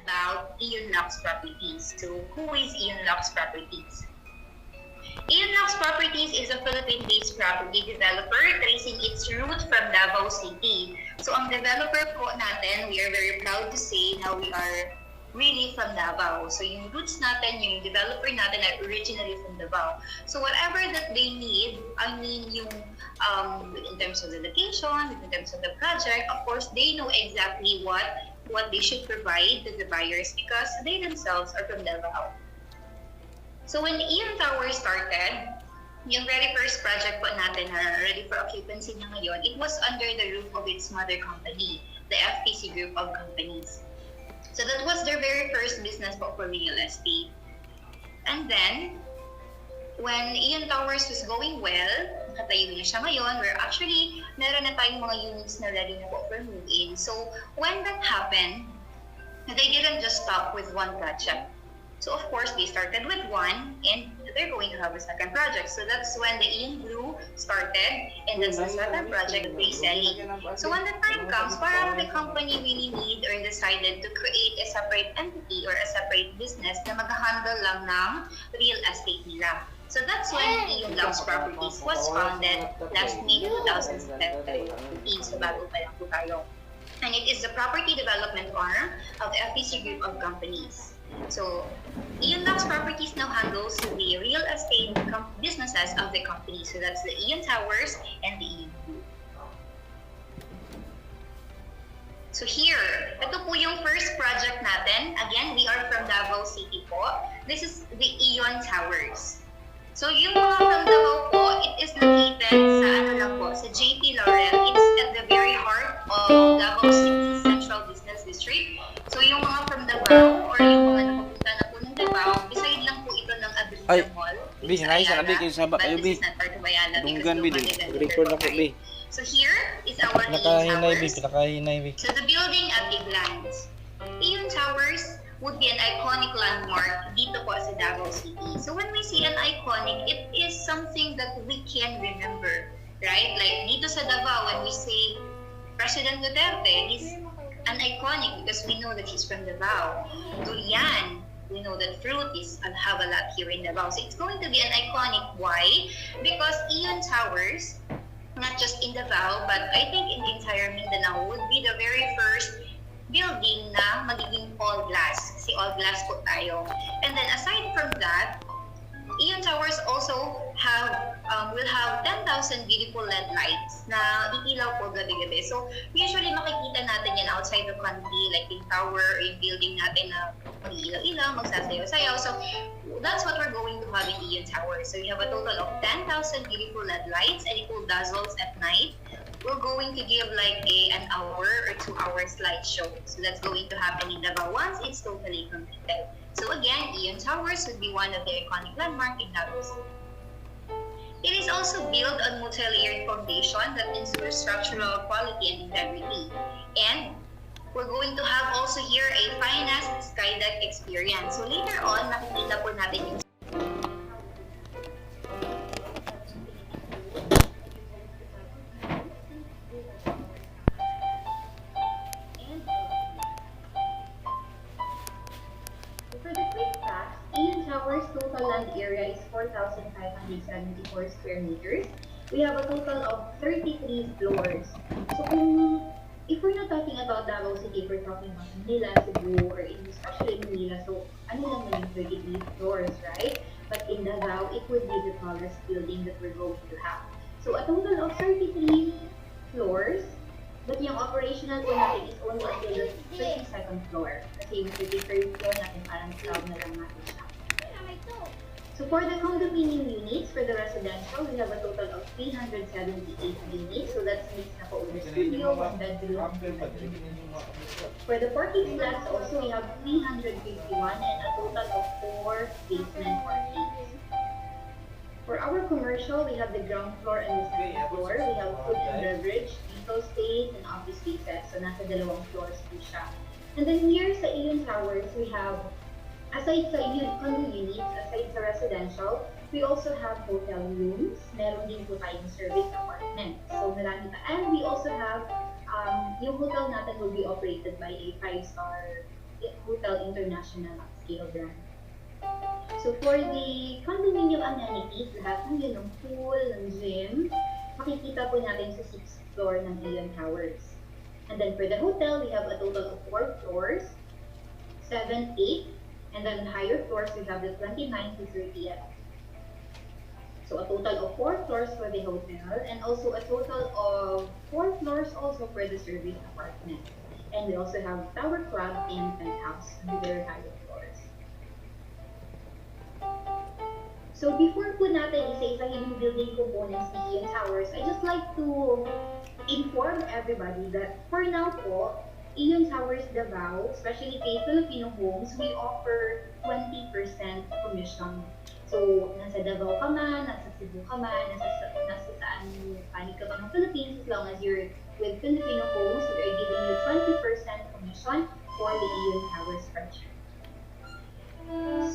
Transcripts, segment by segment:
about Aeon Luxe Properties. So, who is Aeon Luxe Properties? Aeon Luxe Properties is a Philippine-based property developer tracing its root from Davao City. So, ang developer po natin, we are very proud to say na we are really from Davao. So, yung roots natin, yung developer natin are originally from Davao. So, whatever that they need, I mean, yung in terms of the location, in terms of the project, of course, they know exactly what they should provide to the buyers because they themselves are from Davao. So when Aeon Tower started, yung very first project po natin na ready for occupancy na ngayon, it was under the roof of its mother company, the FPC Group of Companies. So that was their very first business po for real estate. And then, when Aeon Towers was going well, nakatayo na siya ngayon, where actually, meron na tayong mga units na ready na po for move-in. So, when that happened, they didn't just stop with one project. So, of course, they started with one, and they're going to have a second project. So, that's when the Aeon Blue started, and that's the second project that they're selling. So, when the time comes, parang the company really need or decided to create a separate entity or a separate business na mag-handle lang ng real estate nila. So, that's when Aeon Luxe Properties was founded last May 2017. So, bago pa lang po tayo. And it is the property development arm of the FPC Group of Companies. So, Aeon Luxe Properties now handles the real estate businesses of the company. So, that's the Aeon Towers and the Aeon Group. So, here, ito po yung first project natin. Again, we are from Davao City po. This is the Aeon Towers. So, yung mga from Davao po, it is located sa sa JP Laurel. It's at the very heart of Davao City Central Business District. So, yung mga from Davao or yung mga napupunta na po ng Davao, beside lang po ito ng Avenida Mall. Bi, sinay sa kabi, kayo sabak kayo, Bi. Dunggan, Bi. Record ako, Bi. So, here is our Aeon Towers. So, the building at a glance. Aeon Towers would be an iconic landmark dito po sa Davao City. So when we see an iconic, it is something that we can remember, right? Like dito sa Davao, when we say President Duterte, he's an iconic because we know that he's from Davao. Durian, we know that fruit is have a lot here in Davao. So it's going to be an iconic. Why? Because Aeon Towers, not just in Davao, but I think in the entire Mindanao, would be the very first building na magiging all glass. Kasi all glass po tayo. And then aside from that, Aeon Towers also will have 10,000 beautiful LED lights na itilaw po gabi-gabi. So usually makikita natin yan outside the country, like yung tower, yung building natin na mag-ilaw-ilaw, magsasayaw-sayaw. So that's what we're going to have in Aeon Towers. So we have a total of 10,000 beautiful LED lights and it will dazzles at night. We're going to give like an hour or 2 hour slideshow. So that's going to happen in Davao once it's totally completed. So again, Aeon Towers would be one of the iconic landmarks in Davao City. It is also built on multi-layered foundation that ensures structural quality and integrity. And we're going to have also here a finest skydeck experience. So later on, nakikita po natin yung total land area is 4,574 square meters. We have a total of 33 floors. So if we're not talking about Davao City, we're talking about Manila, Cebu, or especially Manila, so ano lang yung 33 floors, right? But in Davao, it would be the tallest building that we're going to have. So a total of 33 floors, but yung operational po natin is only until the 32nd floor. Kasi yung 33rd floor natin parang cloud na lang natin siya. So for the condominium units, for the residential, we have a total of 378 units. So that's mixed na po with the studio, 1 bedroom, 2 bedroom. For the parking flats also, we have 351 and a total of 4 basement parkings. For our commercial, we have the ground floor and the second floor. We have food and beverage, retail space, and office spaces. So nasa dalawang floors po siya. And then here sa Aeon Towers, we have aside sa condo units, aside sa residential, we also have hotel rooms. Meron din po tayong service apartment. So, marami pa. And we also have, yung hotel natin will be operated by a 5-star Hotel International upscale brand. So for the condominium amenities, lahat ng yun, ng pool, ng gym, makikita po natin sa 6th floor ng Aeon Towers. And then for the hotel, we have a total of 4 floors, 7, 8, and then higher floors, we have the 29 to 30th. So a total of 4 floors for the hotel, and also a total of 4 floors also for the service apartment. And we also have tower club and penthouse on the very higher floors. So before po natin isa-isahin yung building components ni Aeon Towers, I just like to inform everybody that for now po, Aeon Towers Davao, especially kay Filipinohomes, we offer 20% commission. So, nasa Davao ka man, nasa Cebu ka man, nasa saan panig ka ba ng Philippines, as long as you're with Filipinohomes, we are giving you 20% commission for the Aeon Towers franchise.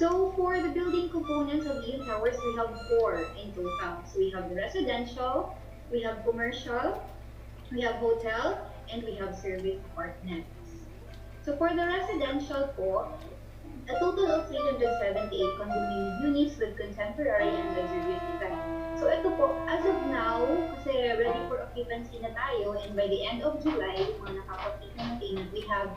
So for the building components of Aeon Towers, we have 4 in total. So we have residential, we have commercial, we have hotel, and we have service apartments. So for the residential po, a total of 378 condominium units with contemporary and luxurious design. So ito po, as of now, kasi ready for occupancy na tayo, and by the end of July, yung mga nakapag-take na ng payment, we have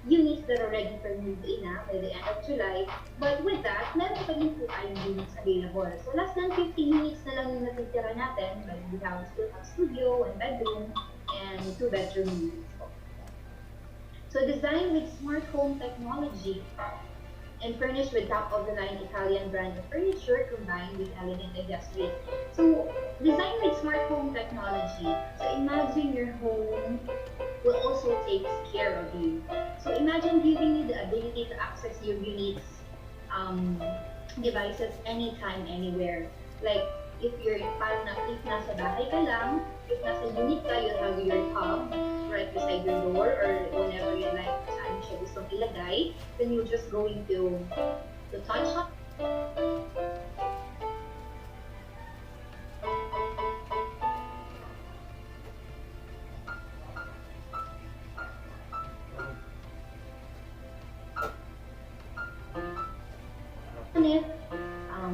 units that are ready for move-in na by the end of July. But with that, meron pa rin po tayong units available. So less than 50 units na lang yung natitira natin, but we still have studio, 1 bedroom, and 2 bedroom units po. So designed with smart home technology and furnished with top-of-the-line Italian brand of furniture combined with elegant accessories. So designed with smart home technology, so imagine your home will also take care of you. So imagine giving you the ability to access your unique devices anytime, anywhere. Like if you're if nasa bahay ka lang, if nasa unit ka, you'll have your hub right beside your door, or whenever you like saan siya gustong ilagay, then you're just going to touch up.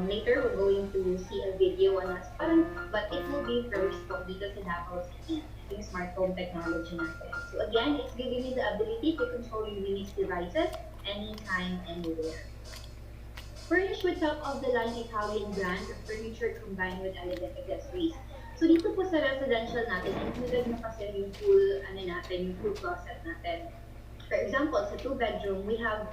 Later, we're going to see a video on us, but it will be first dito sa Davao City, yung smart home technology natin. So again, it's giving you the ability to control your unique devices anytime, anywhere. Furnished with top-of-the-line Italian brand of furniture combined with elegant accessories. So dito po sa residential natin, included na kasi yung full closet natin. For example, sa 2 bedroom, we have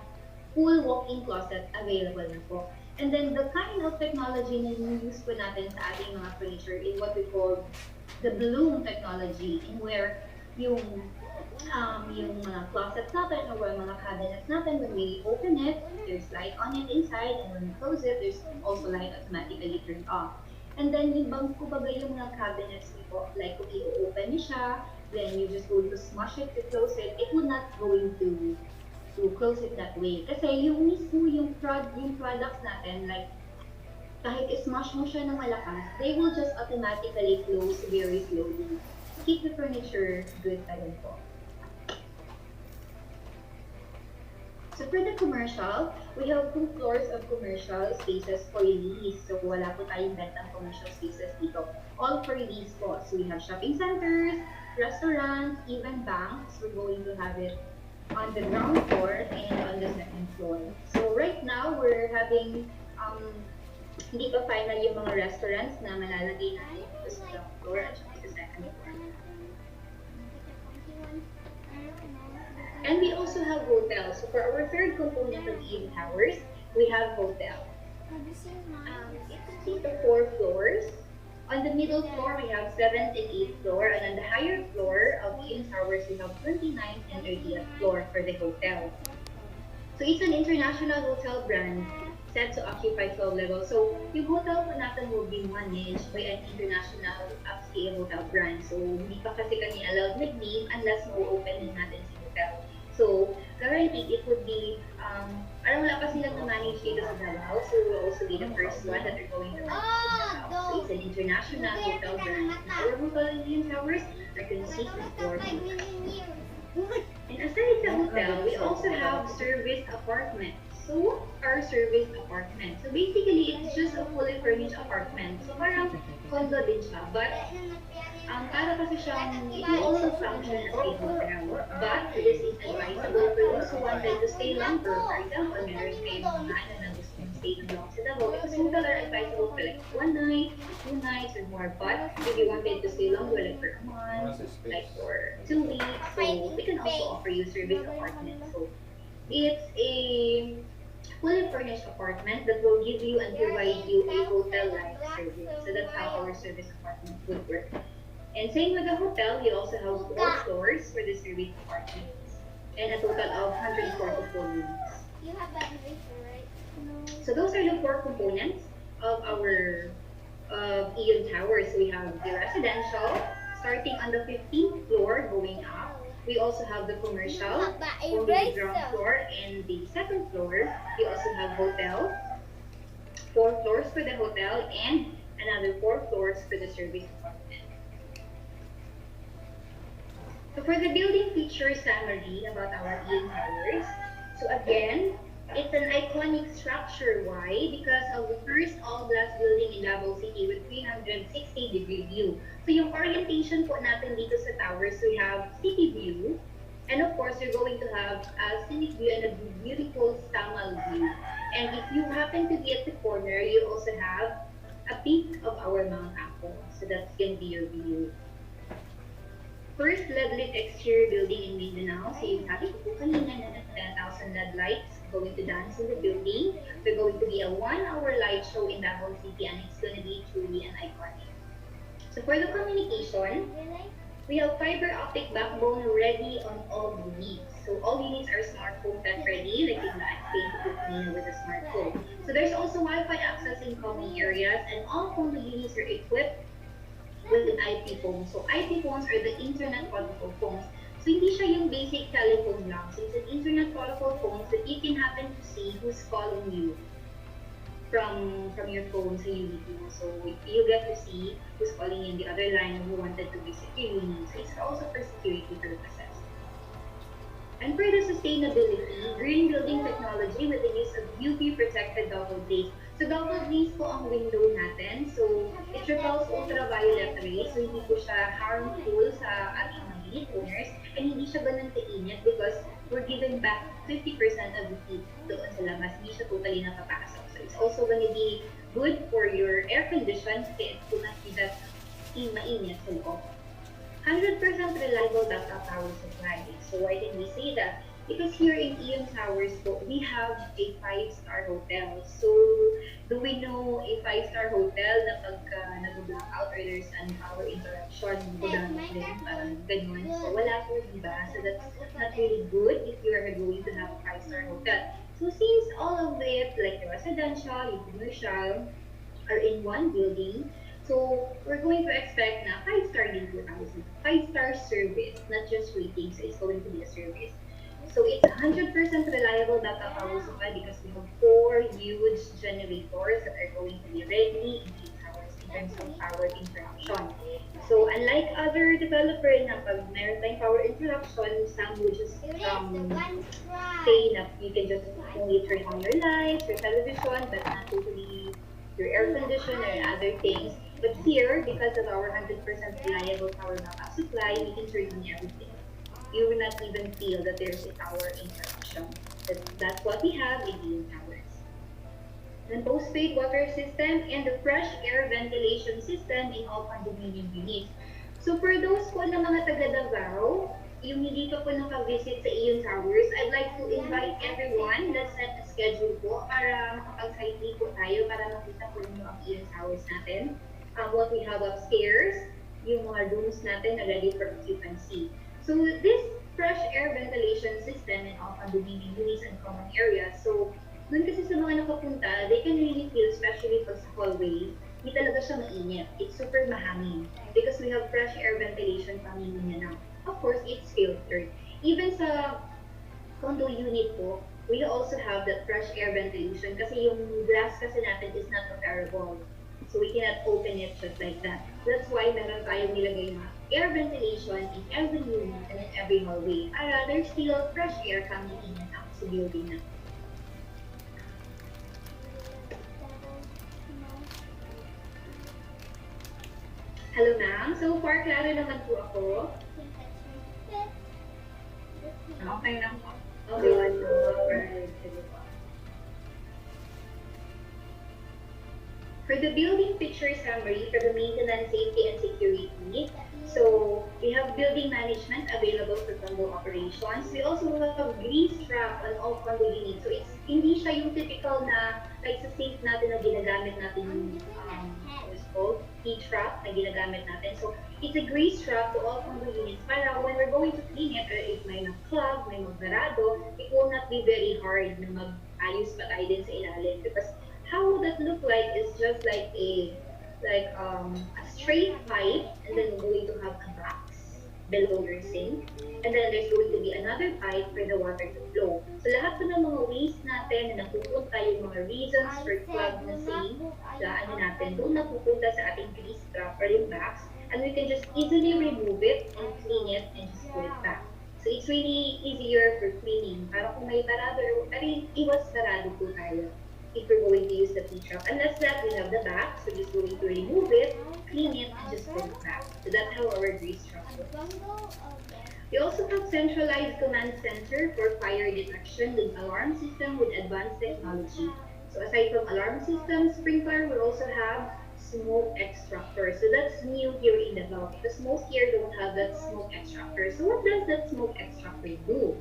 full walk-in closet available na po. And then the kind of technology na use po natin sa ating mga furniture is what we call the bloom technology, in where yung mga closets natin or mga cabinets natin, when we open it, there's light on it inside, and when we close it, there's also light automatically turned off. And then yung yung mga cabinets po, like kung i-open niyo siya, then you just going to smash it to close it, it would not going to close it that way. Kasi yung mismo yung products natin, like kahit i-smash mo siya ng malakas, they will just automatically close very slowly. Keep the furniture good pa rin po. So for the commercial, we have 2 floors of commercial spaces for lease. So wala po tayong bentang commercial spaces dito. All for lease po. So we have shopping centers, restaurants, even banks. We're going to have it on the ground floor and on the 2nd floor. So right now, we're having, hindi pa final yung mga restaurants na malalagay natin sa ground floor at sa 2nd floor. And we also have hotels. So for our 3rd component of Aeon Towers, we have hotel. It consists of 4 floors. On the middle floor, we have 7th and 8th floor, and on the higher floor of Aeon Towers, we have 29th and 30th floor for the hotel. So it's an international hotel brand set to occupy 12 levels. So yung hotel po natin will be managed by an international upscale hotel brand. So hindi pa kasi kami allowed mag-name unless mo-open natin si hotel. So currently, it would be, parang wala pa silang na-manage dito sa Davao, so we'll also be the first one that are going to manage sa Davao. So it's an international hotel brand. Our hotel in Aeon Towers are consistent for And aside sa hotel, we also have service apartments. So what are service apartments? So basically, it's just a fully furnished apartment. So parang condo din siya. But para kasi siyang, it will also function as a hotel. But this is advisable for those who wanted to stay longer. For example, meron kayong mga ano na gusto mong stay ng long sa Davao. Because hotel are advisable for like 1 night, 2 nights, or more. But if you wanted to stay longer, like for a month, like for 2 weeks, so we can also offer you service apartments. So it's a fully furnished apartment that will give you and provide you a hotel-like service. So that's how our service apartment would work. And same with the hotel, we also have 4 floors for the service apartments and a total of 144 rooms. You have that eraser, right? So those are the 4 components of our Aeon Towers. So we have the residential, starting on the 15th floor going up. We also have the commercial on the ground floor and the second floor. We also have hotel, 4 floors for the hotel and another 4 floors for the service apartment. So for the building feature summary about our Aeon Towers, so again, it's an iconic structure. Why? Because of the first all-glass building in Davao City with 360-degree view. So yung orientation po natin dito sa towers, we have city view, and of course, you're going to have a scenic view and a beautiful samal view. And if you happen to be at the corner, you also have a peak of our Mount Apo. So that's going to be your view. First LED-lit exterior building in Mindanao. So yung sabi ko po kanina na 10,000 LED lights going to dance in the building. There's going to be a 1-hour light show in Davao City, and it's going to be truly an iconic. So for the communication, we have fiber optic backbone ready on all units. So all units are smartphone tech ready, like in the explained with a smartphone. So there's also Wi-Fi access in common areas, and all phone units are equipped with an IP phone. So IP phones are the internet protocol phones. So hindi siya yung basic telephone lang. So it's an internet protocol phone that you can happen to see who's calling you from your phone sa unit mo. So you get to see who's calling in the other line who wanted to visit your unit. So it's also for security purposes. And for the sustainability, green building technology with the use of UV protected double glaze. So double glaze po ang window natin. So it repels ultraviolet rays. So hindi po siya harmful sa ating mga unit owners. And hindi siya ganun kainit because we're giving back 50% of the heat doon sa labas. Hindi siya totally nakapasok. So it's also going to be good for your air conditions kasi it will not be that mainit sa loob. 100% reliable backup power supply. So why did we say that? Because here in Aeon Towers po, we have a 5-star hotel. So do we know a 5-star hotel na pagka nag-blackout or there's an power interruption, magamit din, parang ganun. So wala po, diba? So that's not really good if you are going to have a 5-star hotel. So since all of it, like the residential, the commercial, are in one building, so we're going to expect na 5-star din po tayo. 5-star service, not just rating, so it's going to be a service. So it's 100% reliable backup power supply because we have 4 huge generators that are going to be ready in 8 hours in terms of power interruption. So unlike other developer na pag meron tayong power interruption, some would just say na you can just only turn on your lights, your television, but not totally your air conditioner and other things. But here, because of our 100% reliable power backup supply, we can turn on everything. You will not even feel that there's a power interruption. That's what we have in Aeon Towers. The post-paid water system and the fresh air ventilation system in all condominium units. So for those po na mga taga Davao, yung hindi pa po naka-visit sa Aeon Towers, I'd like to invite everyone. Let's set a schedule po para makapag-sightseeing po tayo para makita po nyo ang Aeon Towers natin. What we have upstairs, yung mga rooms natin na ready for occupancy. So this fresh air ventilation system in all condominium units and common areas, so dun kasi sa mga nakapunta, they can really feel, especially pag sa hallway, hindi talaga siya mainit. It's super mahangin because we have fresh air ventilation coming in now. Of course, it's filtered. Even sa condo unit po, we also have that fresh air ventilation kasi yung glass kasi natin is not comparable. So we cannot open it just like that. That's why meron tayong nilagay na air ventilation in every unit and in every hallway para there's still fresh air coming in and out sa building na. Hello ma'am, so far klaro naman po ako. Okay lang po. Okay, alright. Sige po. For the building picture summary for the maintenance, safety, and security, so we have building management available for condo operations. We also have grease trap on all condo units. So it's hindi siya yung typical na like sa safe natin na ginagamit natin yung what's called heat trap na ginagamit natin. So it's a grease trap to all condo units para when we're going to clean it, or if may nag-clog, may magbarado, it will not be very hard na mag-ayos pa tayo din sa ilalim because how would that look like is just like a straight pipe and then we're going to have a box below your sink and then there's going to be another pipe for the water to flow. So lahat po ng mga waste natin na napupunta yung mga reasons for clog na sink, natin doon napupunta sa ating grease trap or yung box and we can just easily remove it and clean it and just put it back. So it's really easier for cleaning. Para kung may barado, iwas barado po tayo if we're going to use the heat trap. Unless that, we have the back, so just going to remove it, clean it, and just put it back. So that's how our grease trap works. We also have centralized command center for fire detection with alarm system with advanced technology. So aside from alarm system, sprinkler, we also have smoke extractor. So that's new here in Davao because most here don't have that smoke extractor. So what does that smoke extractor do?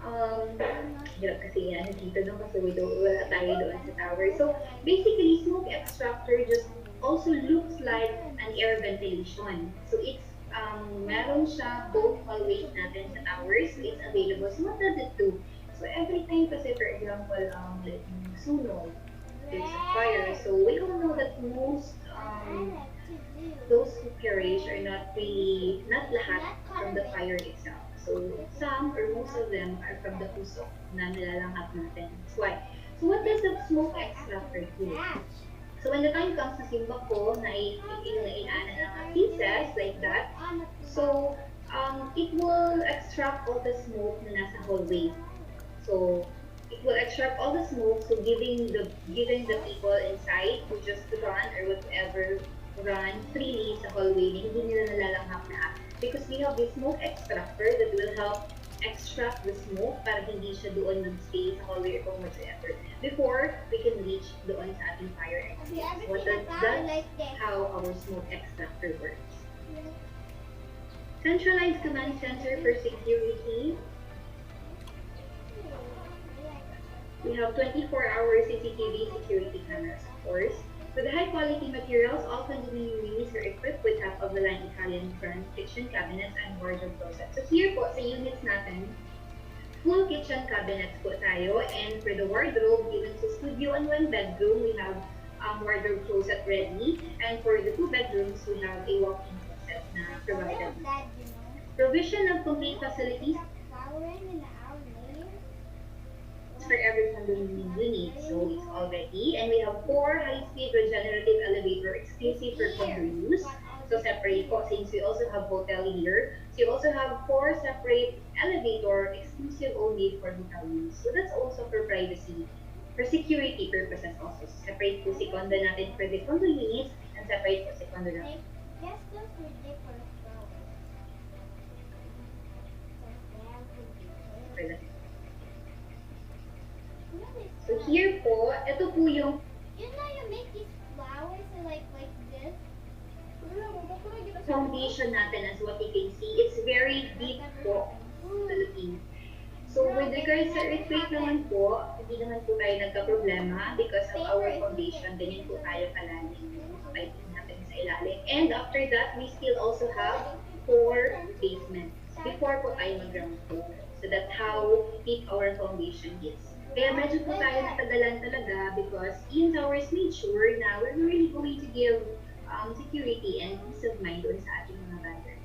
Hirap kasi yan, dito doon kasi wala tayo doon sa tower. So, basically, smoke extractor just also looks like an air ventilation. So, it's, meron siya both hallways natin sa towers, so it's available. So, what does it do? So, every time kasi, for example, like, sunog, there's a fire. So, we all know that most, those who perish are not lahat from the fire itself. So some or most of them are from the usok na nilalanghap natin. That's why. So what does the smoke extractor do? So when the time comes na simba ko, na inaanan ng pieces like that, so it will extract all the smoke na nasa hallway. So it will extract all the smoke, so giving the people inside who just run or whatever run freely sa hallway, hindi nila nalalanghap na because we have the smoke extractor that will help extract the smoke para hindi siya doon mag-stay sa hallway or whatsoever before we can reach doon sa ating fire exit. That's how our smoke extractor works. Centralized command center for security. We have 24-hour CCTV security cameras, of course. With high-quality materials, all condominium units are equipped with top-of-the-line Italian front kitchen cabinets and wardrobe closets. So here po, sa units natin, full kitchen cabinets po tayo. And for the wardrobe, given sa studio and one bedroom, we have wardrobe closet ready. And for the 2 bedrooms, we have a walk-in closet na provided. Provision of complete facilities for every condominium unit, so it's all ready. And we have 4 high-speed regenerative elevator exclusive for condo use. So separate po, since we also have hotel here. So you also have 4 separate elevator exclusive only for hotel use. So that's also for privacy, for security purposes also. So separate po si condo natin for the condo units and separate po si condo natin. For the So here po, ito po yung You know you make these flowers and like this? foundation natin as what you can see. It's very deep po sa Philippines. So with regards sa earthquake naman po, hindi naman po tayo nagka-problema because of our foundation. Ganyan po tayo kalalim yung piping natin sa ilalim. And after that, we still also have 4 basements before po tayo mag-ground floor. So that's how deep our foundation is. Kaya medyo po tayo natagalan talaga because Aeon Towers made sure na we're really going to give security and peace of mind doon sa ating mga vendors.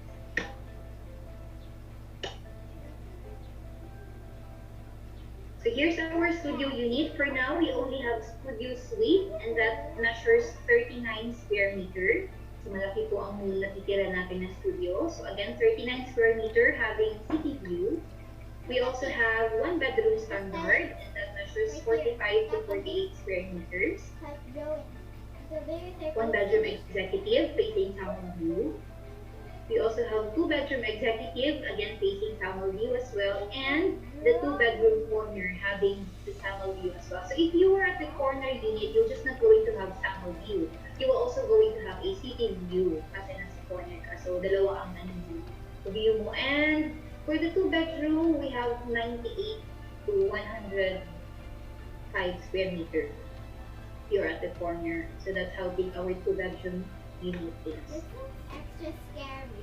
So here's our studio unit. For now, we only have studio suite and that measures 39 square meters. So malaki po ang natitira natin na studio. So again, 39 square meter having city view. We also have one bedroom standard and that measures 45 to 48 square meters. One bedroom executive facing town view. We also have two bedroom executive, again facing Tamil view as well, and the two bedroom corner having the Tamil view as well. So if you are at the corner unit, you're just not going to have Tamil view. You will also going to have a city view kasi nasa corner ka. So dalawa ang view mo. And for the two bedroom, we have 98 to 105 square meter. You're at the corner. So that's how big our two bedroom unit is. This one's extra scary.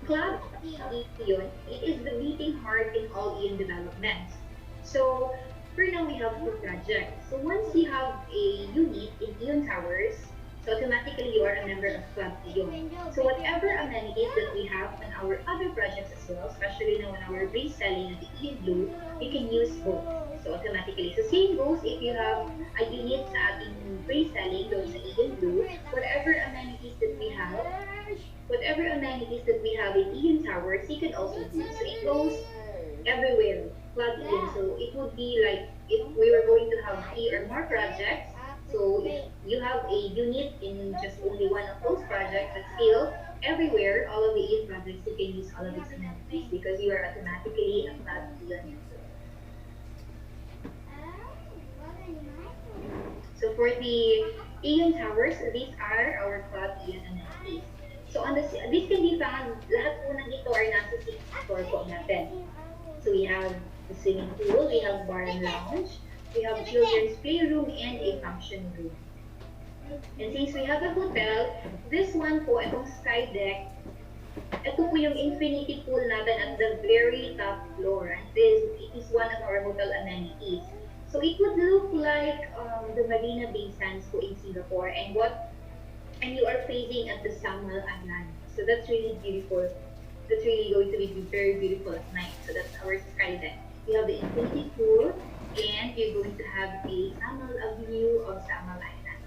Club Aeon, it is the beating heart in all Aeon developments. So for now, we have two projects. So once you have a unit in Aeon Towers, so automatically you are a member of Club Aeon. So whatever amenities that we have on our other projects as well, especially now on our base selling at the Aeon Blue, you can use both. So automatically. So same goes if you have a unit sa ating base selling doon sa Aeon Blue, whatever amenities that we have in Aeon Towers, you can also use. So it goes everywhere, Club Aeon. So it would be like if we were going to have 3 or more projects. So if you have a unit in just only one of those projects, but still everywhere, all of the Aeon projects, you can use all of its amenities because you are automatically a Club Aeon. So for the Aeon Towers, these are our Club Aeon amenities. So on this can be found, lahat po ng ito are nasa 6th floor po natin. So we have the swimming pool, we have bar and lounge, we have children's playroom, and a function room. And since we have a hotel, this one po, itong sky deck, ito po yung infinity pool natin at the very top floor. And it is one of our hotel amenities. So it would look like the Marina Bay Sands po in Singapore, and you are facing at the Samal Island. So that's really beautiful. That's really going to be very beautiful at night. So that's our sky deck. We have the infinity pool, and you're going to have a Samal view of Samal Island.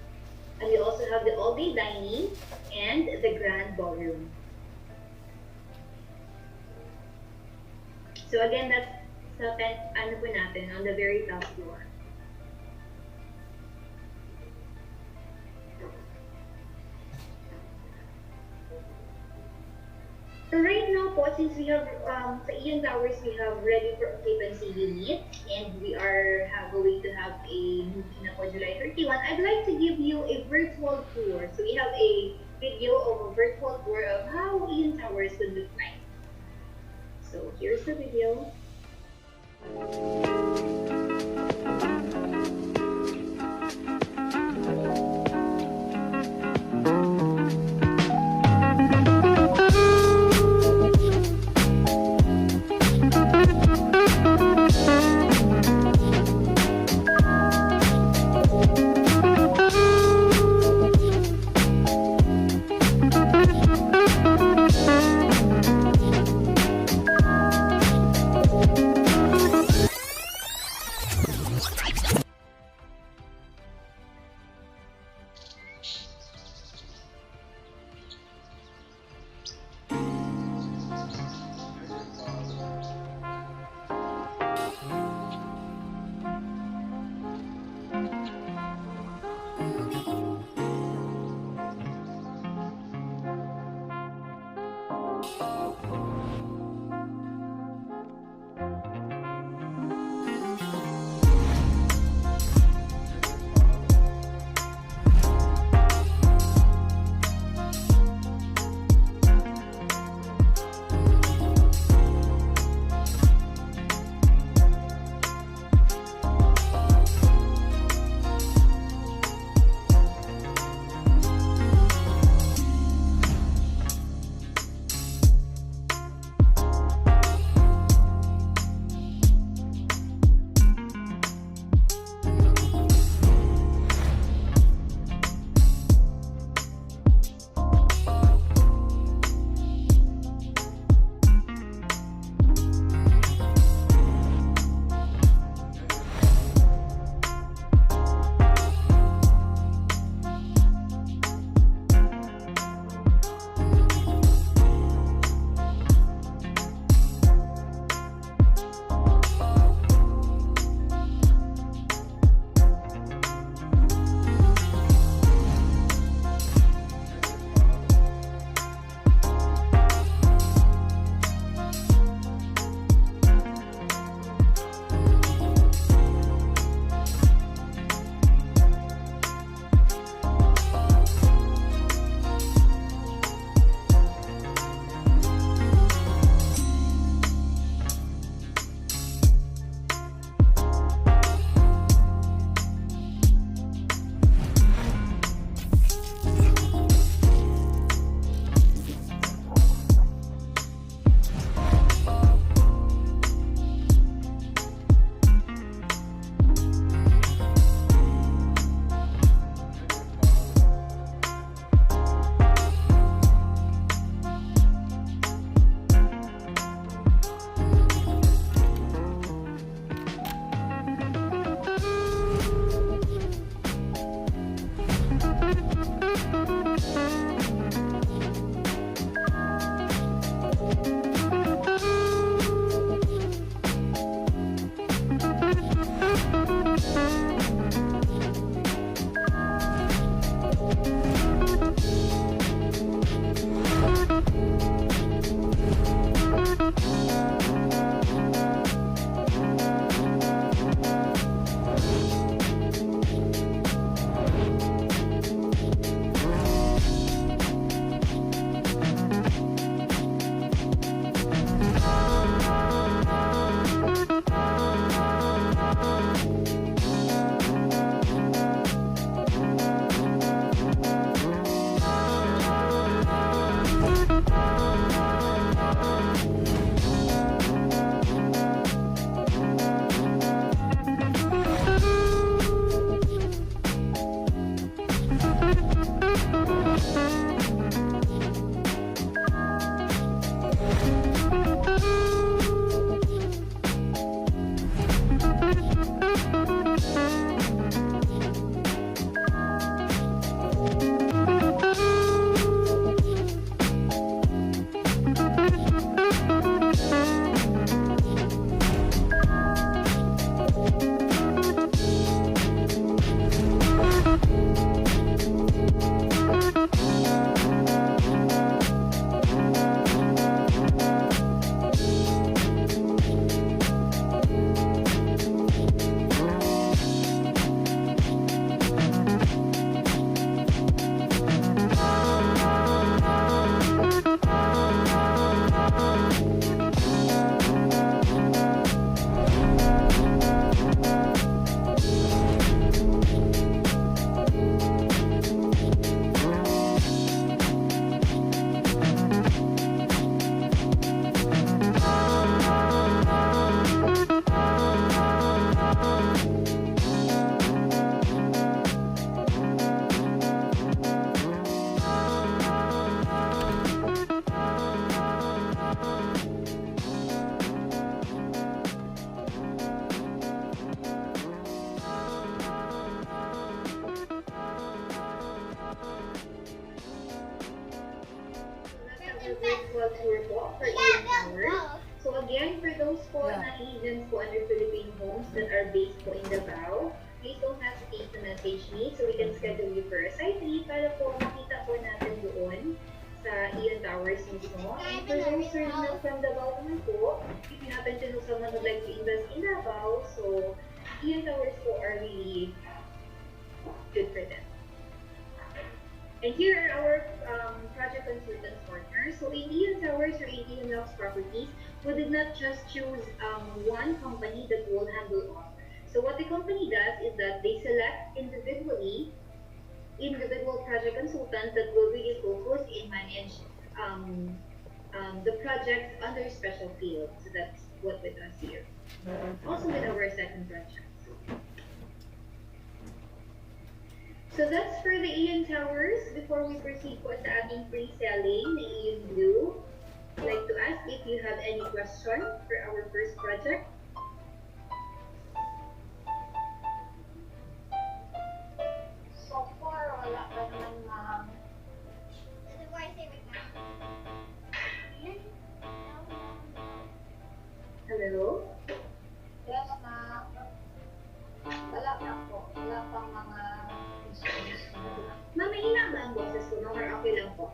And we also have the all-day dining and the grand ballroom. So again, that's sa ano po natin, on the very top floor. So right now po, since we have, sa Aeon Towers, we have ready for occupancy unit, and we are going to have a movie na po July 31, I'd like to give you a virtual tour. So we have a video of a virtual tour of how Aeon Towers would look like. So here's the video. a virtual tour po for Aeon Towers. So again, for those po na agents po under Filipinohomes that are based po in Davao, please don't hesitate to message me so we can schedule you for a site trip para po makita po natin doon sa Aeon Towers mismo. And for those who are not from Davao naman po, if you happen to know someone who'd like to invest in Davao, so Aeon Towers po are really good for them. And here are our project consultants partners. So in Aeon Towers or in Aeon Luxe Properties, we did not just choose one company that will handle all. So what the company does is that they select individual project consultants that will really focus and manage the projects under special field. So that's what with us here. Also with our second project. So that's for the Aeon Towers. Before we proceed po sa ating pre-selling, the Aeon Blue, I'd like to ask if you have any question for our first project. So far, wala pa naman, ma'am. That's why I say right now. Hello? Yes, ma'am. Wala pa po. Wala pang mga issues. Ma'am, mahina ba ang boses ko, no? Or okay lang po?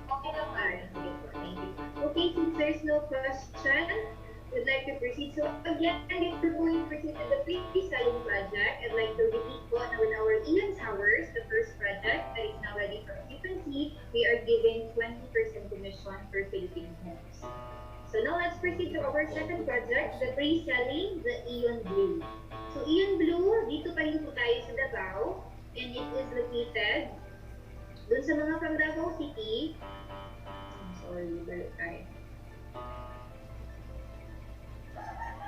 Okay lang, ma'am. Alright, okay po. Thank you. Okay, since there's no question, we'd like to proceed. So again, if we're going to proceed to the pre-selling project, I'd like to repeat po na with our Aeon Towers, the first project that is now ready for occupancy, we are giving 20% commission for Filipinohomes. So now let's proceed to our second project, the pre-selling, the Aeon Blue. So Aeon Blue, dito pa rin po tayo sa Davao, and it is located dun sa mga from Davao City. I'm sorry, balik tayo.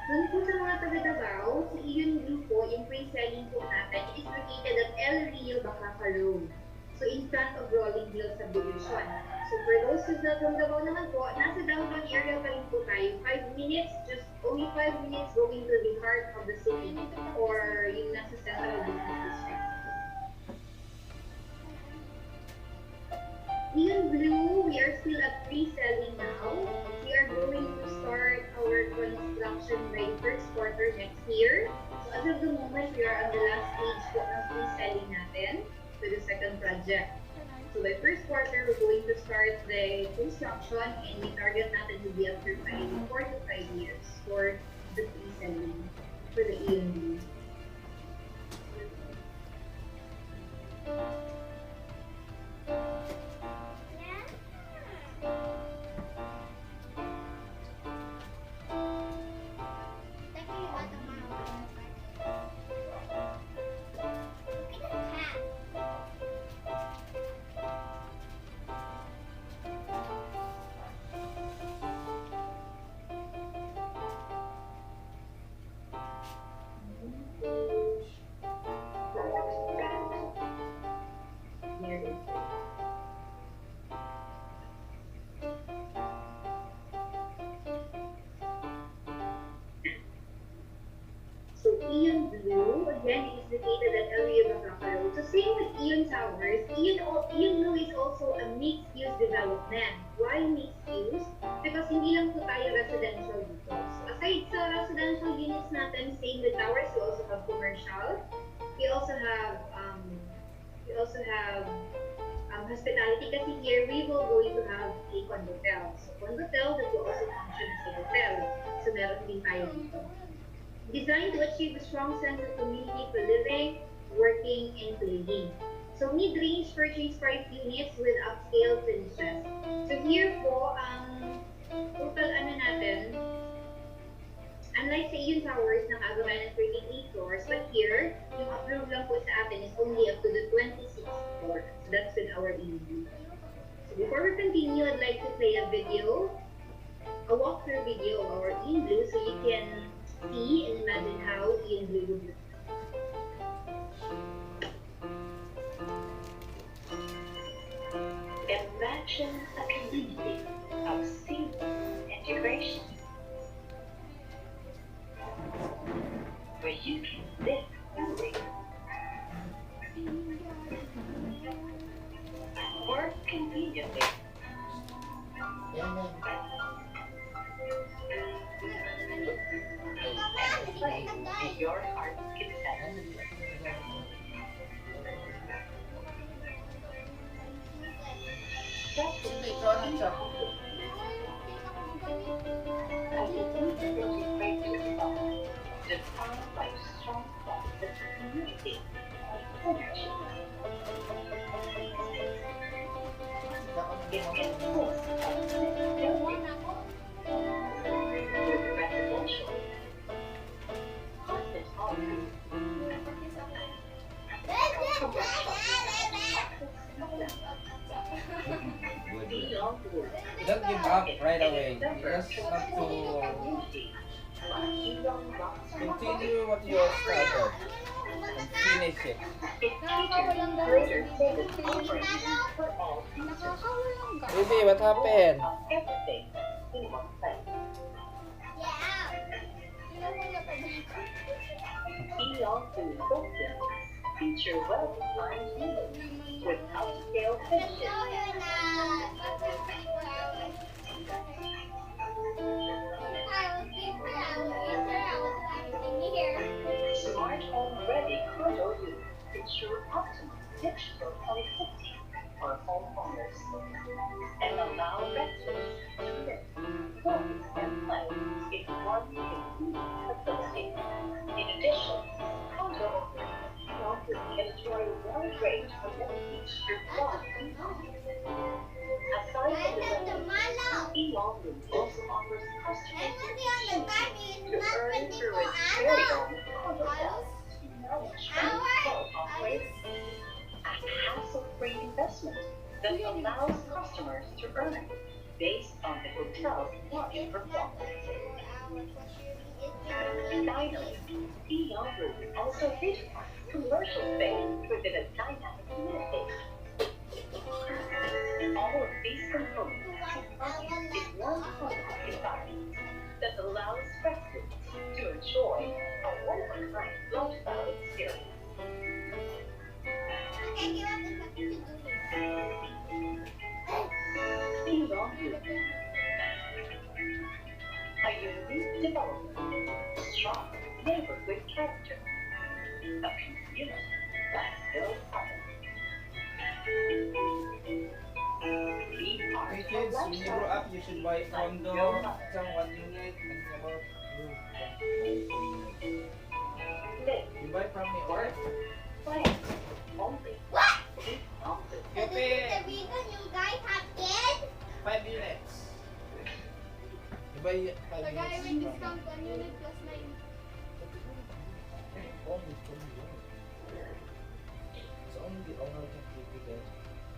Dun po sa mga taga Davao, si Aeon Blue po, yung pre-selling po natin, is located at El Rio, Bacaca Road. So in front of Rolling Hill Subdivision. So for those who's not from Davao naman po, nasa downtown area pa rin po tayo. 5 minutes, just only 5 minutes going to the heart of the city or yung nasa central business district. Aeon Blue, we are still at pre-selling now. We are going to start our construction by first quarter next year. So as of the moment, we are on the last stage po ng pre-selling natin for the second project. So by first quarter, we're going to start the construction and we target natin to be after 4 to 5 years for the pre-selling for the Aeon Blue. There it is. So Aeon Blue, again, is located at El Rio, Bacaca Road. So same with Aeon Towers, Aeon Blue is also a mixed-use development. Why mixed-use? Because hindi lang po tayo residential dito. So aside sa residential units natin, same with towers, we also have commercial. We also have hospitality kasi here we will going to have a condotel. So condotel that will also function as a hotel. So meron din tayo dito. Designed to achieve a strong sense of community for living, working, and playing. So mid-range purchase price units with upscale finishes. So here po, total natin, unlike sa Aeon Towers, nakagawa ng 38 floors, but here, yung approve lang po sa atin is only up to the 26th floor. So that's with our Aeon Blue. So before we continue, I'd like to play a a walkthrough video of our Aeon Blue so you can see and imagine how Aeon Blue would look. Imagine a community of seamless integration where you can live fully, work conveniently, And play in your heart's content. Just as we saw in the I think there's a great response defined by strong bonds of community and energy. It consists of 6 buildings with residential, office homes, Don't give up right away. You just have to continue what you have started and finish it. greater service offerings for all users. Baby, what happened? Of everything in one place. Aeon food buildings feature well-designed units with upscale finishes. Smart home-ready condo units ensure optimal digital connectivity for homeowners and allow renters to live, work, and play in one convenient facility. In addition, condo owners can enjoy a wide range of amenities through one convenience. Aside from the amenities, Aeon Room also offers customers to earn through its very own condo sales to manage and operate a hassle-free investment that allows customers to earn based on the hotel's market performance. Finally, Aeon Group also redefines commercial space within a dynamic community. All of these components combine in one compact environment that allows residents to enjoy a one-of-a-kind lifestyle experience. Aeon Group, a unique development, strong neighborhood character, a community that's built on it. Be part Hey of kids, when you grow lifestyle. up, you should buy condo, some 1 unit, and about Live, you buy from me, alright? play, only. Keep healthy. Yupi! You guys have kids? 5 units. You buy 5 Kaya may units discount 1 unit plus 9. So only the owner can give you that.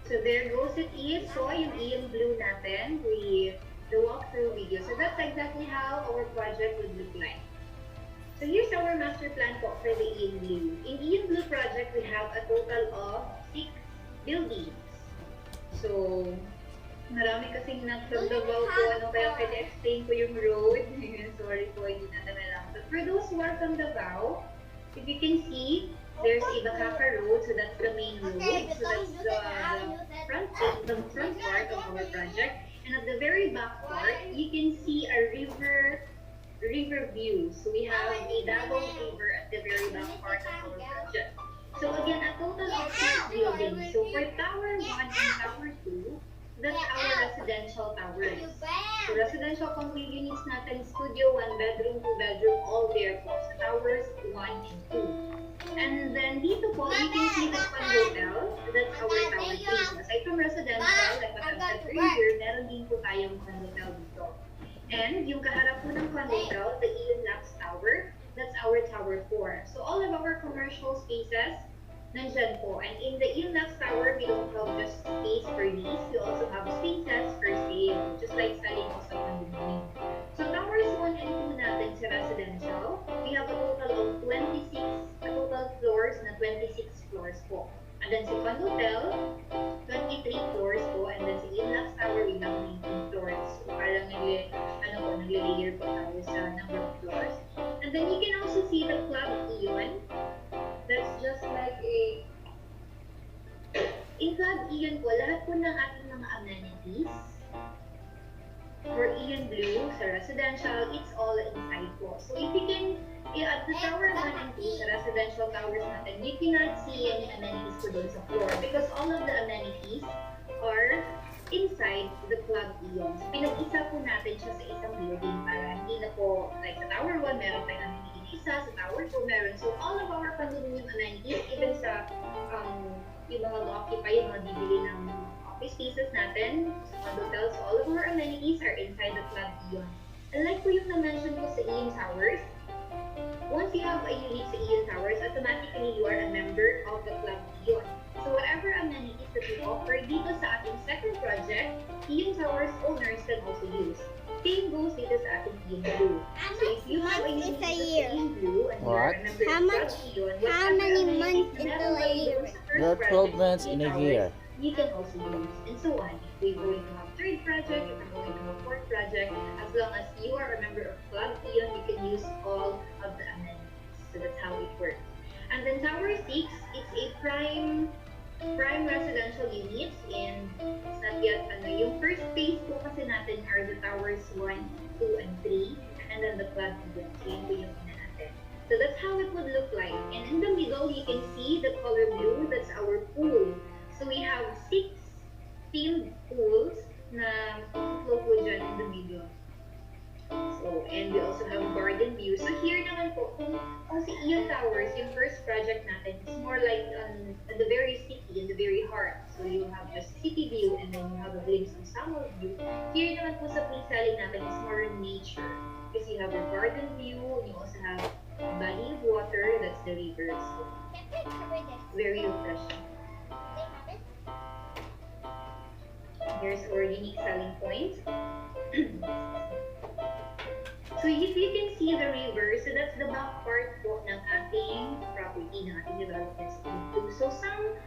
So there goes it is. So yung Aeon Blue natin, the walkthrough video. So that's exactly how our project would look like. So here's our master plan po for the Aeon Blue. In Aeon Blue project, we have a total of 6 buildings. So, marami kasing from Davao po, kaya pwede explain ko yung road. Sorry po, hindi na lang. But for those who are from Davao, if you can see, there's a Bacapa Road, so that's the main road. So that's the front part of our project. And at the very back part, you can see a river view. So we have a Davao River at the very back part of our project. So again, a total of 6 buildings. So for Tower 1 and Tower 2, that's our residential towers. So residential complete units natin, studio, 1 bedroom, 2 bedroom, all there po. So towers 1 and 2. And then dito po, you can see the Fun Hotel. That's our Tower 3. So aside from residential, like what I said earlier, meron din po tayong Fun Hotel dito. And yung kaharap po ng Fun Hotel, the Aeon Luxe Tower, that's our Tower 4. So all of our commercial spaces, nandyan po. And in the Aeon Luxe Tower, we don't have just space for lease, we also have spaces for sale, just like selling ko sa condominium. So towers 1 and 2 natin sa residential, we have a total of total floors na 26 floors po. And then sa Fun Hotel, 23 floors po. And then sa Aeon Luxe Tower, we have 19 floors. So parang nagle-layer po tayo sa number of floors. And then you can also see the Club Aeon. That's just like in Club Aeon po, lahat po ng ating mga amenities For Aeon Blue, sa residential, it's all inside po. So if you can, at the tower 1 and 2, sa residential towers natin, you cannot see any amenities po doon sa floor because all of the amenities are inside the club Aeons. Pinag-isa po natin siya sa isang building para hindi na po, like sa tower 1, meron tayong amenity na isa, sa tower 2, meron. So all of our condominium amenities, even sa yung mga occupy, yung mga bibili ng office spaces natin, sa hotels, all of our amenities are inside the club Aeon. And like po yung na-mention ko sa Aeon Towers, once you have a unit sa Aeon Towers, automatically you are a member of the club Aeon. So whatever amenities that we offer dito sa ating second project, Aeon Towers owners can also use. Same goes dito sa ating Aeon Blue. So if you have a unit sa Aeon Blue and you are a member of the club Aeon, How many months into a year? There are 12 months in a year. You can also use, and so on. If we're going to have third project, if we're going to have fourth project, as long as you are a member of Club Aeon, you can use all of the amenities. So that's how it works. And then Tower 6, it's a prime residential units, and it's not yet, yung first phase po kasi natin are the towers 1, 2, and 3, and then the Club Aeon. So yun po yung una natin. So that's how it would look like. And in the middle, you can see the color blue, that's our pool. So we have 6 themed pools na flow po dyan in the middle. So, and we also have garden view. So here naman po, kung si Aeon Towers, yung first project natin, is more like on the very city, in the very heart. So you have just city view and then you have a glimpse of summer view. Here naman po sa pre-selling natin is more nature. Because you have a garden view, and you also have a body of water, that's the river. So, very refreshing. Here's our unique selling points. So if you can see the river, so that's the back part po ng ating property, ng ating development. So some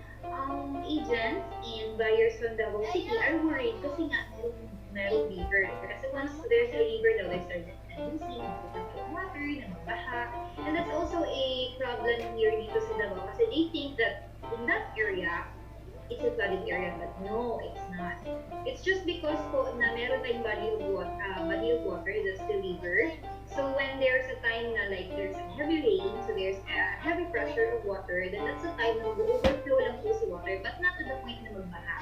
agents and buyers from Davao City are worried kasi nga merong river. Kasi once there's a river, now they start losing water, namabaha. And that's also a problem here dito sa Davao kasi they think that in that area, it's a flooded area, but no, it's not. It's just because po na meron tayong body of water, that's the river. So when there's a time na like there's a heavy rain, so there's a heavy pressure of water, then that's the time na mag-overflow lang po si water, but not to the point na magbaha.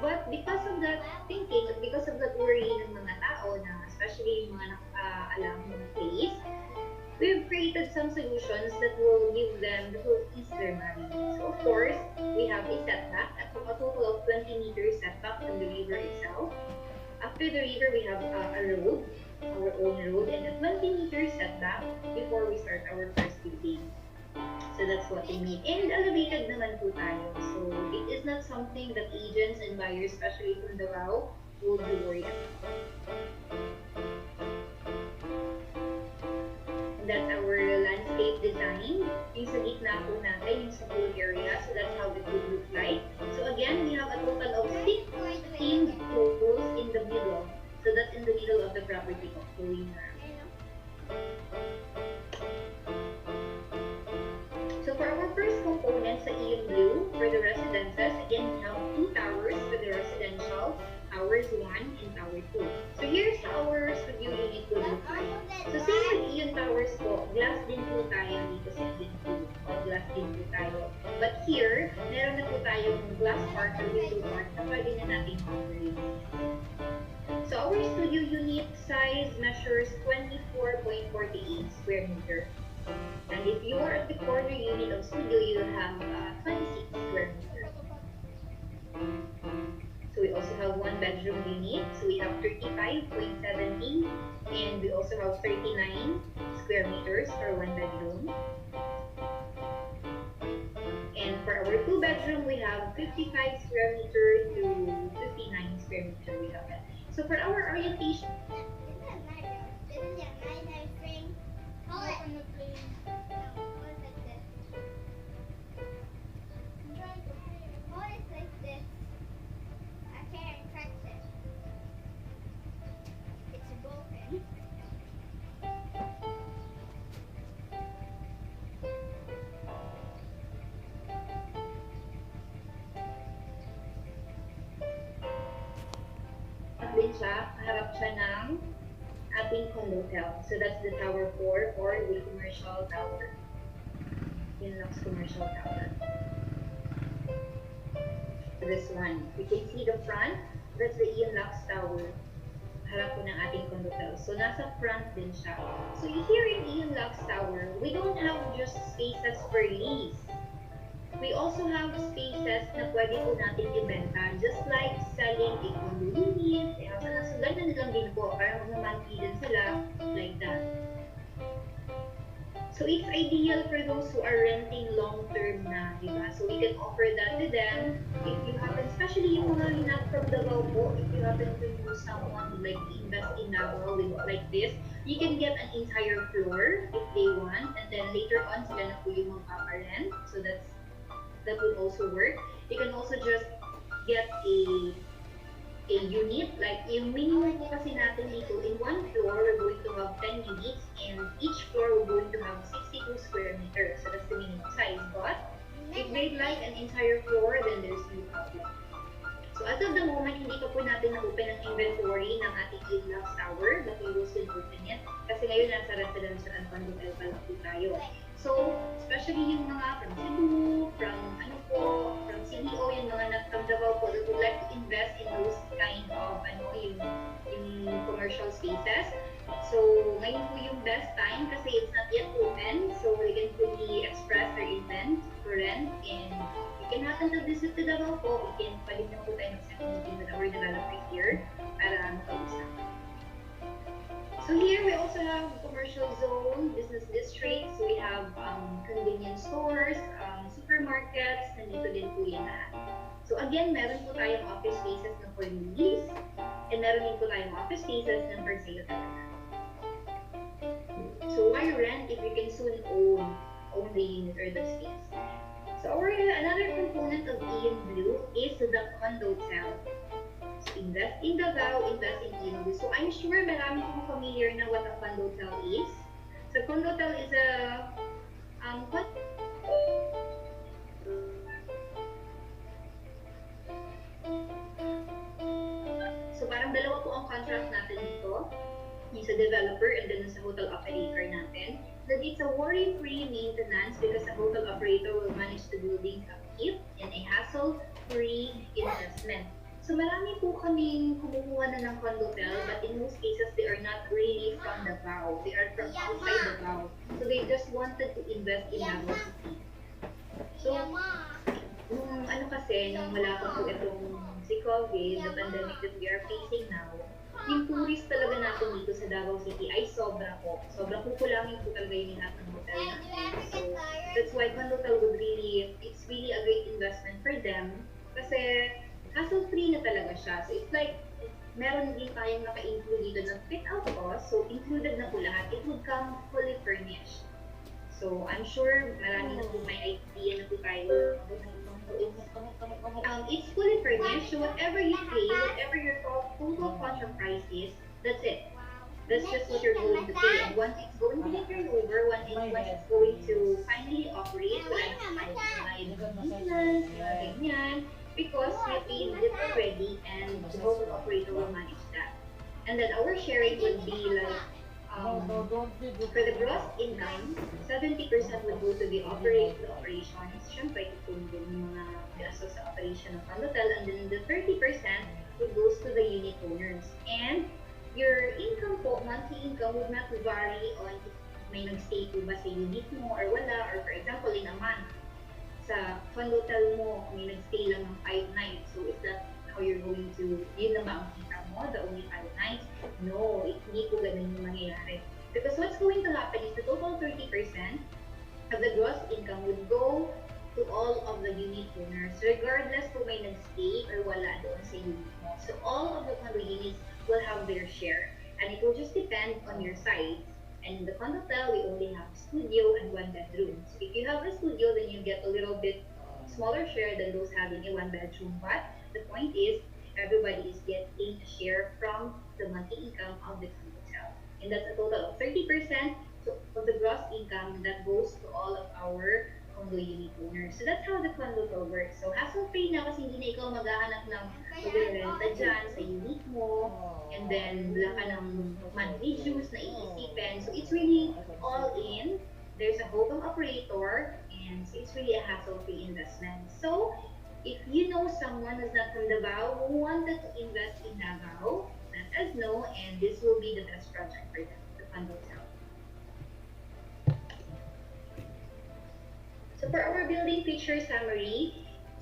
But because of that thinking, at because of that worry ng mga tao na especially yung mga alam mga place, we've created some solutions that will give them, that will ease their mind. So of course, we have a setback, a total of 20 meters setback from the river itself. After the river, we have a road, our own road, and a 20 meters setback before we start our first building. So that's what we mean. And elevated naman po tayo. So it is not something that agents and buyers, especially from Davao, will be worried about. That's our landscape design. Yung sa gitna po natin, yung sa pool area. So that's how it would look like. So again, we have a total of 6 themed pools in the middle. So that's in the middle of the property of flowing around. So for our first component sa Aeon Blue, for the residences, again, we have 2 towers for the residential. Towers 1 and Tower 2. So here's how our studio unit will look like. So same with Aeon Towers po, glass din po tayo dito sa Aeon 2. Glass din po tayo. But here, meron na po tayong glass part or window part na pwede na natin operate. So our studio unit size measures 24.48 square meter. And if you are at the corner unit of studio, you will have 26 square meter. So we also have 1 bedroom unit. So we have 35.70 and we also have 39 square meters for 1 bedroom. And for our 2 bedroom, we have 55 square meter to 59 square meter. We have that. So for our orientation, din siya, harap siya ng ating condotel. So that's the Tower 4 or the commercial tower. Yung Luxe commercial tower. This one. You can see the front. That's the Aeon Luxe tower. Harap po ng ating condotel. So nasa front din siya. So here in Aeon Luxe tower, we don't have just spaces for lease. We also have spaces na pwede po natin ibenta, just like selling a condo unit, so ganun lang din po, para mag-monthly din sila, like that. So it's ideal for those who are renting long-term na, di ba? So we can offer that to them. If you happen, especially yung mga not from Davao po, if you happen to know someone who like invest in Davao like this, you can get an entire floor if they want, and then later on, sila na po yung magpaparent. So that would also work. You can also just get a unit, like yung minimum po kasi natin dito, in one floor, we're going to have 10 units, and each floor we're going to have 62 square meters. So that's the minimum size. But if they'd like an entire floor, then there's no problem. So as of the moment, hindi pa po natin na-open ang inventory ng ating Aeon Luxe tower, but we will still open it. Kasi ngayon nasa residential and condotel pa lang po tayo. So, especially yung mga from Cebu, from CDO, yung mga from Davao po that would like to invest in those kind of yung commercial spaces. So, ngayon po yung best time kasi it's not yet open. So, we can fully express their intent for rent, and you can happen to visit to Davao po. We can pwede na po tayo mag-second meeting with our developers here para makausap. So here we also have commercial zone, business districts. So we have convenience stores, supermarkets, nandito din po yan lahat. So again, meron po tayong office spaces na for lease, and meron din po tayong office spaces na for sale talaga. So why rent if you can soon own the unit or the space? So another component of Aeon Blue is the condotel. Invest in Davao, invest in Aeon Blue. So I'm sure marami pong familiar na what a condotel is. So condotel is a what? So parang dalawa po ang contract natin dito. Yung sa developer and then sa hotel operator natin. That it's a worry-free maintenance because the hotel operator will manage the building upkeep in a hassle-free investment. So marami po kaming kumukuha na ng condotel, but in most cases, they are not really from Davao. They are from outside Davao. So they just wanted to invest in Davao City. So, nung wala pa po itong si COVID, the pandemic that we are facing now, yung tourist talaga natin dito sa Davao City ay sobra po. Sobrang kukulangin po talaga yung lahat ng hotel natin. So, that's why condotel it's really a great investment for them. Kasi, hassle-free na talaga siya. So, it's like, meron din tayong naka-include dito ng fit-out cost. So, included na po lahat. It would come fully furnished. So, I'm sure marami na po may idea na po tayo. It's fully furnished. So, whatever you pay, whatever your total contract price is, that's it. That's just what you're going to pay. And once it's going to be turned over, once it's going to finally operate, wala na maintenance, ganyan. Because we paid it already and the hotel operator will manage that. And then our sharing would be like, for the gross income, 70% would go to the operations. Siyempre, itong yung mga gastos sa operation ng condotel. And then the 30% would goes to the unit owners. And your income po, monthly income would not vary on if may nag-stay po ba sa unit mo or wala. Or for example, in a month, sa condotel mo, may nag-stay lang ng 5 nights. So, is that how you're going to, yun na ba ang kita mo, the only 5 nights? No, hindi po ganun yung mangyayari. Because what's going to happen is the total 30% of the gross income would go to all of the unit owners, regardless kung may nag-stay or wala doon sa unit mo. So, all of the condo units will have their share. And it will just depend on your size. And in the condotel, we only have studio and 1 bedroom. So if you have a studio, then you get a little bit smaller share than those having a 1 bedroom. But the point is, everybody is getting a share from the monthly income of the condotel. And that's a total of 30% of the gross income that goes to all of our condo unit owner. So that's how the condo law works. So hassle-free na kasi hindi na ikaw maghahanap ng mag-renta dyan sa unit mo, and then wala ka ng monthly dues na iisipin. So it's really all in. There's a home operator, and so it's really a hassle-free investment. So if you know someone who's not from Davao who wanted to invest in Davao, let us know, and this will be the best project for them, the condo sale. So for our building feature summary,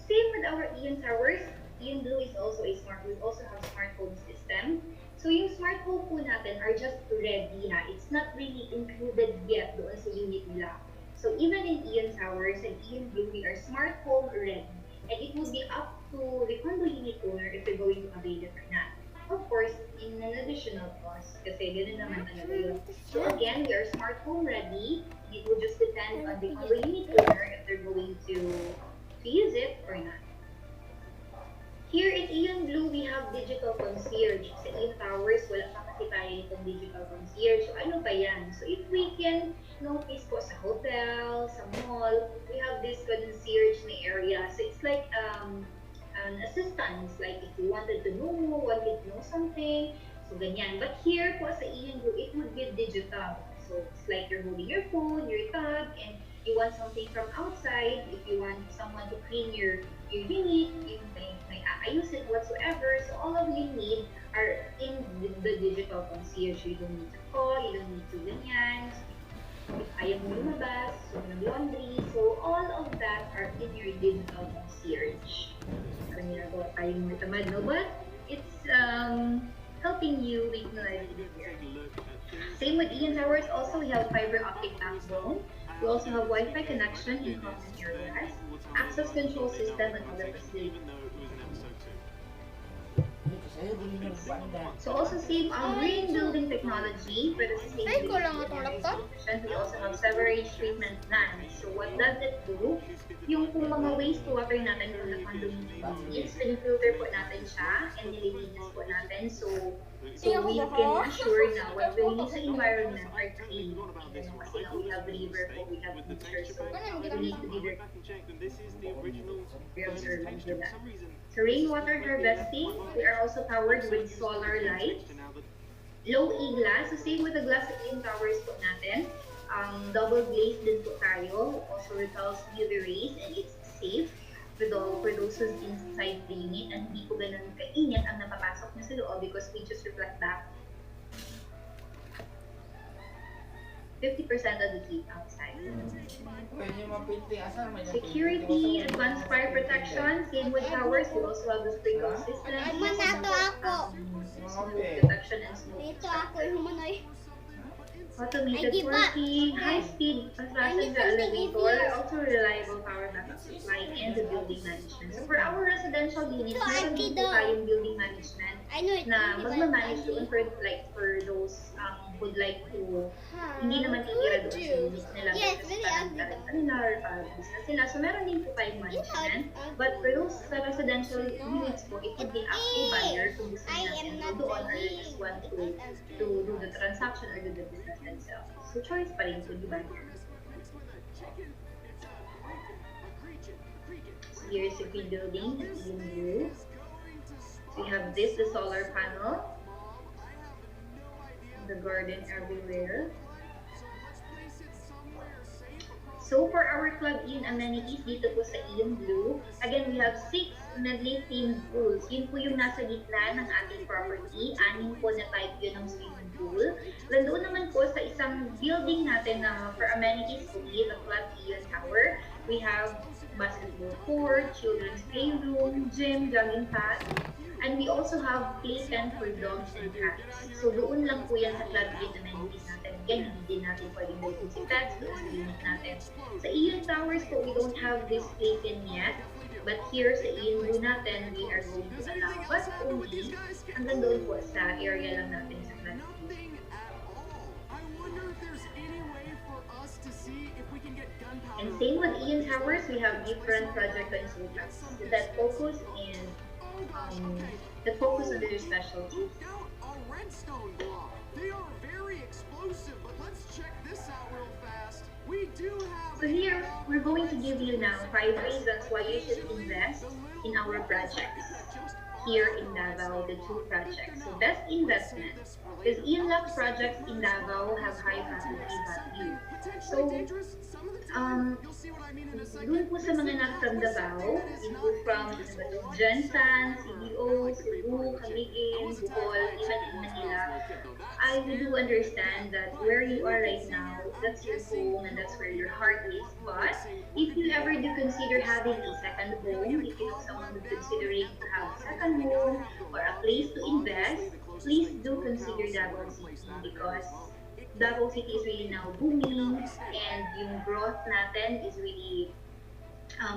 same with our Aeon towers, Aeon Blue is also a smart, we also have smart home system. So yung smart home po natin are just ready ha. It's not really included yet doon sa unit nila. So even in Aeon towers and Aeon Blue, we are smart home ready. And it will be up to the condo unit owner if they're going to avail it or not. Of course, in an additional cost, kasi ganoon naman talaga yun. So again, we are smart home ready. It will just depend on the condo unit owner if they're going to use it or not. Here in Aeon Blue, we have digital concierge. Sa Aeon Towers, wala pa kasi tayo itong digital concierge. So ano ba yan? So if we can notice po sa hotel, sa mall, we have this concierge na area. So it's like an assistance, like if you wanted to know something, so ganyan. But here po sa Aeon Blue, it would be digital. So it's like you're holding your phone, your tab, and you want something from outside, if you want someone to clean your unit, yung may aayos it whatsoever, so all of you need are in the digital concierge. You don't need to call, you don't need to ganyan. If ayaw mo lumabas, so laundry, so all of that are in your digital concierge. Parang ginagawa tayong matamad, no? But it's helping you make the life easier. Same with Aeon Towers, also we have fiber optic backbone. We also have Wi-Fi connection in common areas, access control system, and other facilities. So also same green building technology for the sustainability and we also have sewerage treatment plants. So what does it do? Yung kung mga wastewater natin kung na-condominium units, pinifilter po natin siya and nililinis po natin. So we can assure na what we release sa environment are clean. Kasi na we have river po, we have nature, so we need to be very observant with that. So rainwater harvesting, we are also powered with solar lights. Low E glass, so same with the glass in towers po natin. Double glazed din po tayo, also repels UV rays and it's safe for those who's inside the unit and hindi po ganun kainit ang napapasok na sa loob because we just reflect back 50% of the heat outside. Security, advanced fire protection, same with towers, we also have the sprinkler system, smoke detection and smoke detection. Automated working, high-speed passenger elevator, also reliable power backup supply, and the building management. So for our residential units, meron din po tayong building management na magmamanage doon for those would like to hindi naman titira doon sa unit nila. Kanila or para business nila. So meron din po tayong management. But for those residential units po, it could be up a buyer kung gusto nila natin doon or just want to do the transaction or do the business themselves. So choice pa rin po, di ba? So here's the green building, the Aeon Blue. So we have this, the solar panel. The garden everywhere. So for our plug-in amenities dito po sa Aeon Blue, again, we have 6 medley themed pools. Yun po yung nasa gitna ng ating property. 6 po na type yun ng swimming pool. Then doon naman po sa isang building natin na for amenities po, the Club Aeon Tower, we have basketball court, children's playroom, gym, jogging path, and we also have playpen for dogs and cats. So doon lang po yan sa Club Aeon amenities natin. Again, hindi din natin pwedeng doon si pets doon sa unit natin. Sa Aeon Towers po, we don't have this playpen yet. But here sa Aeon Blue natin, we are going to allow but only hanggang doon po sa area lang natin sa Club Aeon. And same with Aeon Towers, we have different project consultants that focus on their specialty. Redstone block. They are very explosive, but let's check this out real fast. So here, we're going to give you now 5 reasons why you should invest in our projects here in Davao, the 2 projects. So best investment, because Aeon Luxe projects in Davao have high property value. So, dun po sa mga not from Davao, yun po from Jensan, CDO, Cebu, Camiguin, Bohol, even in Manila, I do understand that where you are right now, that's your home and that's where your heart is. But if you ever do consider having a second home, if you know someone who's considering to have a second home or a place to invest, please do consider Davao City because Davao City is really now booming and yung growth natin is really,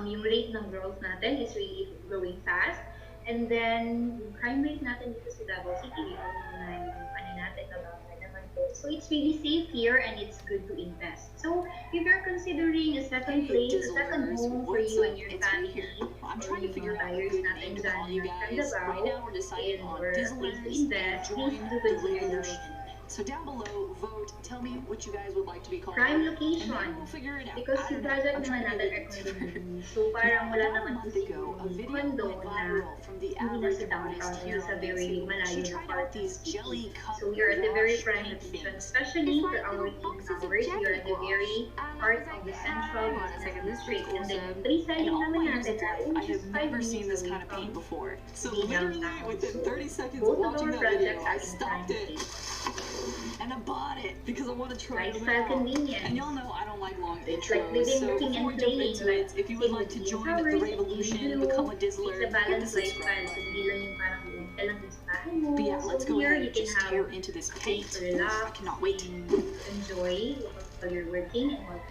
yung rate ng growth natin is really growing fast. And then, yung crime rate natin dito sa Davao City, we all know na yung ano natin, nababa naman po. So, it's really safe here and it's good to invest. So, if you're considering a second place, a second home for you and your family, I'm trying to figure out buyers a good natin name to call you dyan from guys. Davao, Right now we're deciding on or a place to Dizzlers invest, and please Join do the consider Revolution. Davao. So down below, vote. Tell me what you guys would like to be called. Prime And location. then we'll figure it out. Because I si don't know. project I'm naman trying to natin make ay it condominium. So parang wala About a naman month po ago, a siguro video condo went na viral from the hindi average nasa downtown, artist here nasa on very YouTube. malayo She na tried part out these of the jelly city. cup So you're at the very wash prime paint location, things. especially It's for like our little peak boxes of hours. You're jelly at the very part of the central district. And then yung three In siding all naman my natin music are life, I only have just 5 never seen minutes this away kind of paint from before. So the literally, downtown. within So 30 seconds of both of watching our that projects video, are I in stopped prime it. And I bought it because I want to try it lifestyle out. convenience. And y'all know I don't like long It's like intros, living, so working, before and we jump playing. into Like it, if you would like to join the revolution, become a Dizzler, it's a hit the balanced subscribe lifestyle. So button. hindi lang yung parang doon ka lang sa bahay mo. But yeah, let's So go here ahead you and can just have tear into this space paint. to relax I cannot wait. and enjoy while you're working and all that.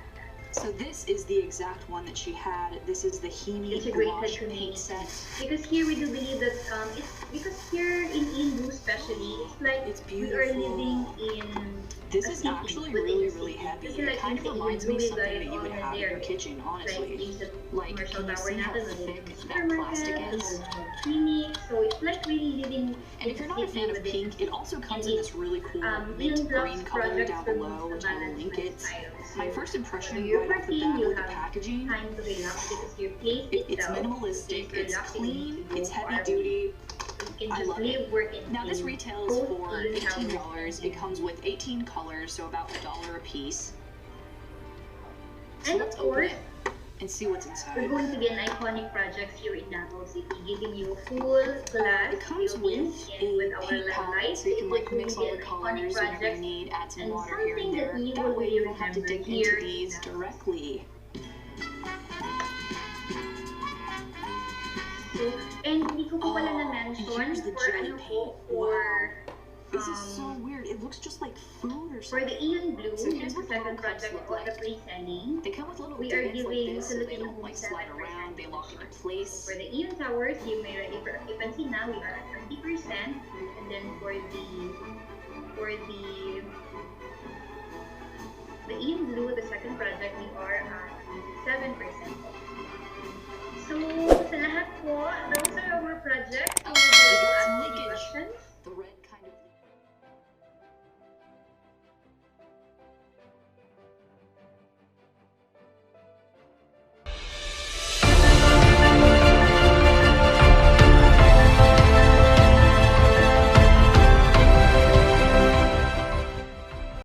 So this is the exact one that she had. This is the Hemi Integrated Blush community. paint set. Because here we do believe that it's because here in Indu especially, it's like It's we are beautiful. living in This a is city, actually within really, a really city. heavy. Kasi It like kind of yung sa reminds Indu, me we of got something it that you all would in have in there. your kitchen, Like honestly. yung sa Like, commercial can you tower see how natin, whether thick it's that plastic supermarket, is? or clinic. So it's like really living And if you're not a fan of within pink, it also comes in this really cool mint Aeon green Luxe color projects down for below, the which I will balance link it. lifestyle. My So first impression when you're right off the working, bat you with the have packaging, time to relax because your place it's itself minimalistic, is it's relaxing clean, to go it's heavy far duty. You can I just love live, it. work, and Now this play. retails Both for Aeon $18. towers. It comes with 18 colors, so about $1 a piece. So And let's of open course, it and see what's we're inside. going to be an iconic project here in Davao City, giving you full glass It comes building with and with a our paint LED palette, lights. so you can It like will mix be all an the iconic colors whenever you project need, add some and water here and something there. that you That will way really you don't have to remember dig here into in these Davao. directly. So, and hindi ko po pala Oh, na-mention here's the for jelly ano paint. po, for This is so weird. It looks just like food or for something. the Aeon Blue, So here's the what the second little cups project look po, the like. pre-selling. They come with little We are divots like giving this, so they Filipinohomes don't like slide 7% around. They lock into discount. place. For the Aeon Towers, you may ready for occupancy now. We are at 20%, and then for the Aeon Blue, the second project, we